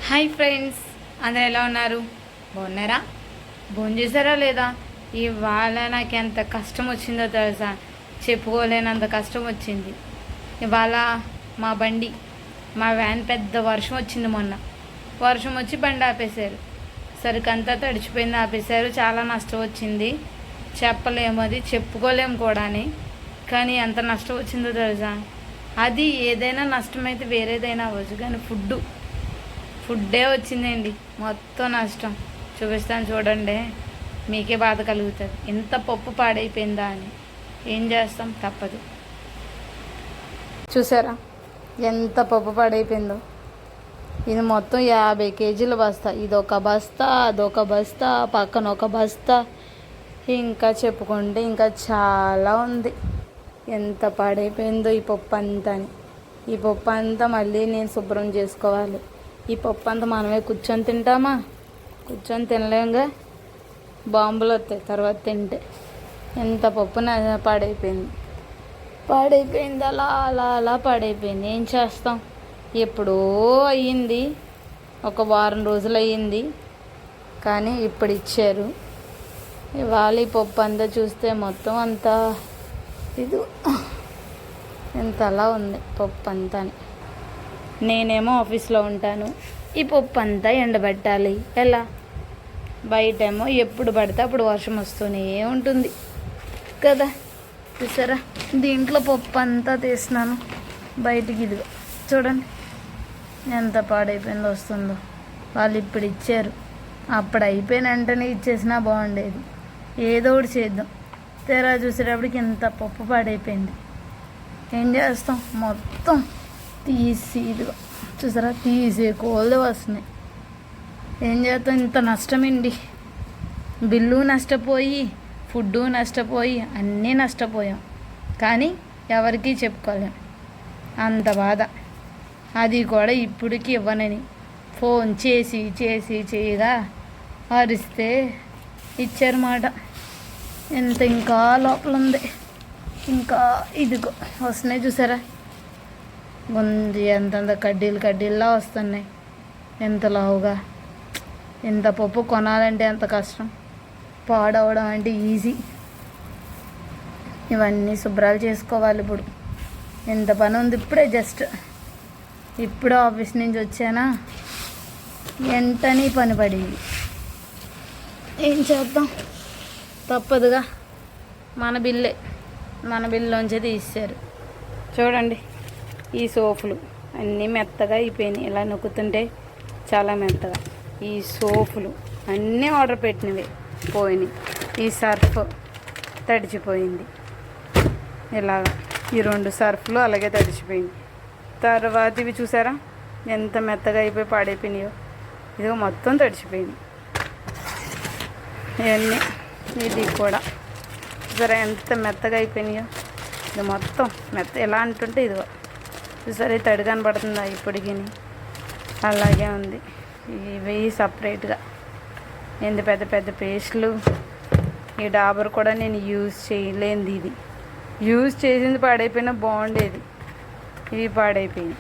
Hi friends, అందరూ ఎలా ఉన్నారు? బాగున్నారా? భోజనం చేశారా లేదా? ఇవాళ నాకు ఎంత కష్టం వచ్చిందో తెలుసా? చెప్పుకోలేనంత కష్టం వచ్చింది. ఇవాళ మా వ్యాన్ పెద్ద వర్షం వచ్చింది. మొన్న వర్షం వచ్చి బండి ఆపేశారు. సరికంతా తడిచిపోయింది, ఆపేశారు. చాలా నష్టం వచ్చింది. చెప్పలేము, అది చెప్పుకోలేము కూడా. కానీ ఎంత నష్టం వచ్చిందో తెలుసా? అది ఏదైనా నష్టమైతే వేరేదైనా అవ్వచ్చు, కానీ ఫుడ్డే వచ్చిందండి మొత్తం నష్టం. చూపిస్తాను చూడండి, మీకే బాధ కలుగుతుంది. ఎంత పప్పు పాడైపోయిందా అని. ఏం చేస్తాం, తప్పదు. చూసారా ఎంత పప్పు పాడైపోయిందో? ఇది మొత్తం 50 కేజీల బస్తా. ఇదొక బస్తా, అదొక బస్తా, పక్కన ఒక బస్తా, ఇంకా చెప్పుకుంటే ఇంకా చాలా ఉంది. ఎంత పాడైపోయిందో ఈ పప్పు అంతా. ఈ పప్పు అంతా మళ్ళీ నేను శుభ్రం చేసుకోవాలి. ఈ పప్పు అంతా మనమే కూర్చొని తింటామా? కూర్చొని తినలేంగా, బాంబులు వస్తాయి తర్వాత తింటే. ఎంత పప్పు పాడైపోయింది అలా అలా అలా పాడైపోయింది. ఏం చేస్తాం? ఎప్పుడో అయ్యింది, ఒక వారం రోజులు అయ్యింది, కానీ ఇప్పుడు ఇచ్చారు. ఇవాళ ఈ పప్పు అంతా చూస్తే మొత్తం అంతా ఇది ఎంత అలా ఉంది పప్పు అంతా. నేనేమో ఆఫీస్లో ఉంటాను, ఈ పప్పు అంతా ఎండబెట్టాలి. ఎలా? బయటేమో ఎప్పుడు పడితే అప్పుడు వర్షం వస్తూనే ఉంటుంది కదా. చూసారా, దీంట్లో పప్పు అంతా తీసినాను బయటికి. ఇదిగో చూడండి ఎంత పాడైపోయిందో వస్తుందో. వాళ్ళు ఇప్పుడు ఇచ్చారు, అప్పుడు అయిపోయిన వెంటనే ఇచ్చేసినా బాగుండేది. ఏదో ఒకటి చేద్దాం. తెరా చూసేటప్పటికి ఇంత పప్పు పాడైపోయింది. ఏం చేస్తాం? మొత్తం తీసి ఇదిగో చూసారా, తీసే కోళ్ళు వస్తున్నాయి. ఏం చేస్తాం? ఇంత నష్టమండి. బిల్లు నష్టపోయి, ఫుడ్డు నష్టపోయి, అన్నీ నష్టపోయాం. కానీ ఎవరికీ చెప్పుకోలేం, అంత బాధ. అది కూడా ఇప్పటికి ఇవ్వనని ఫోన్ చేసి చేయగా అరిస్తే ఇచ్చారన్నమాట. ఎంత ఇంకా లోపల ఉంది, ఇంకా ఇదిగో వస్తున్నాయి. చూసారా, ఉంది ఎంతంత కడ్డీల్లా వస్తున్నాయి. ఎంత లావుగా. ఎంత పప్పు కొనాలంటే ఎంత కష్టం, పాడవడం అంటే ఈజీ. ఇవన్నీ శుభ్రాలు చేసుకోవాలి. ఇప్పుడు ఎంత పని ఉంది. ఇప్పుడు ఆఫీస్ నుంచి వచ్చానా, వెంటనే పని పడింది. ఏం చేద్దాం, తప్పదుగా. మన బిల్లులోంచి తీశారు. చూడండి, ఈ సోపులు అన్నీ మెత్తగా అయిపోయినాయి. ఇలా నొక్కుతుంటే చాలా మెత్తగా. ఈ సోపులు అన్నీ ఆర్డర్ పెట్టినవి పోయినాయి. ఈ సర్ఫ్ తడిచిపోయింది. ఇలాగా ఈ 2 సర్ఫ్లు అలాగే తడిచిపోయింది. తర్వాత ఇవి చూసారా ఎంత మెత్తగా అయిపోయి పాడైపోయినాయో. ఇదిగో మొత్తం తడిచిపోయింది ఇవన్నీ. ఇది కూడా చూసారా ఎంత మెత్తగా అయిపోయినాయో. ఇది మొత్తం ఎలా అంటుంటే ఇదిగో చూసారా, తడి కనబడుతుందా ఇప్పటికి? అలాగే ఉంది. ఇవి సపరేట్గా ఎంత పెద్ద పెద్ద పేస్ట్లు. ఈ డాబర్ కూడా నేను యూజ్ చేయలేనిది. ఇది యూజ్ చేసింది పాడైపోయినా బాగుండేది. ఇవి పాడైపోయినాయి.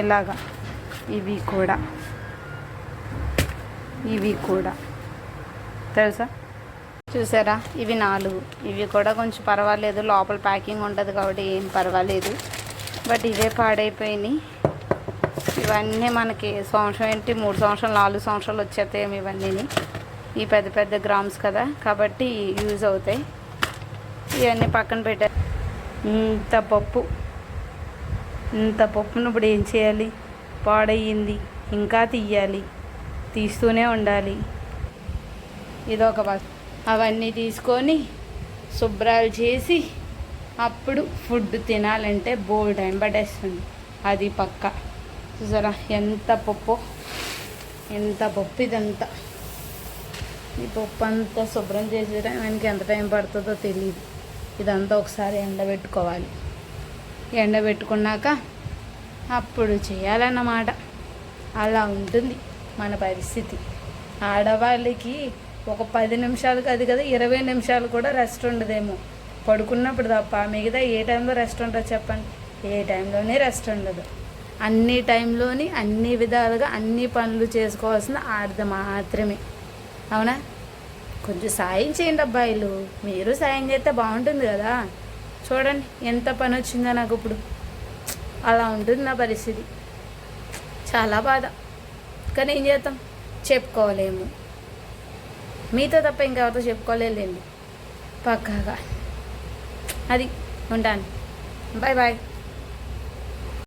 ఇలాగా ఇవి కూడా తెలుసా? చూసారా, ఇవి 4. ఇవి కూడా కొంచెం పర్వాలేదు, లోపల ప్యాకింగ్ ఉంటుంది కాబట్టి ఏం పర్వాలేదు. బట్ ఇవే పాడైపోయినాయి. ఇవన్నీ మనకి సంవత్సరం ఏంటి 3 సంవత్సరాలు 4 సంవత్సరాలు వచ్చేస్తాయేమో ఇవన్నీ. ఈ పెద్ద పెద్ద గ్రామ్స్ కదా, కాబట్టి యూజ్ అవుతాయి. ఇవన్నీ పక్కన పెట్టారు. ఇంత పప్పును ఇప్పుడు ఏం చేయాలి? పాడయ్యింది, ఇంకా తీస్తూనే ఉండాలి. ఇదొక అవన్నీ తీసుకొని శుభ్రాలు చేసి అప్పుడు ఫుడ్ తినాలంటే బోల్ టైం పట్టేస్తుంది. అది పక్క. చూసారా ఎంత పప్పు ఇదంతా. ఈ పప్పు అంతా శుభ్రం చేసేయడానికి ఎంత టైం పడుతుందో తెలియదు. ఇదంతా ఒకసారి ఎండబెట్టుకోవాలి. ఎండబెట్టుకున్నాక అప్పుడు చేయాలన్నమాట. అలా ఉంటుంది మన పరిస్థితి. ఆడవాళ్ళకి ఒక 10 నిమిషాలకు, అది కదా 20 నిమిషాలు కూడా రెస్ట్ ఉండదేమో పడుకున్నప్పుడు తప్ప. మిగతా ఏ టైంలో రెస్ట్ ఉంటుంది చెప్పండి? ఏ టైంలోనే రెస్ట్ ఉండదు. అన్ని టైంలోని అన్ని విధాలుగా అన్ని పనులు చేసుకోవాల్సిన ఆడది మాత్రమే. అవునా? కొంచెం సాయం చేయండి అబ్బాయిలు, మీరు సాయం చేస్తే బాగుంటుంది కదా. చూడండి ఎంత పని వచ్చిందో నాకు ఇప్పుడు. అలా ఉంటుంది నా పరిస్థితి, చాలా బాధ. కానీ ఏం చేద్దాం, చెప్పుకోలేము. మీతో తప్ప ఇంకెవరితో చెప్పుకోలేండి పక్కాగా. అది ఉంటాను. Bye bye.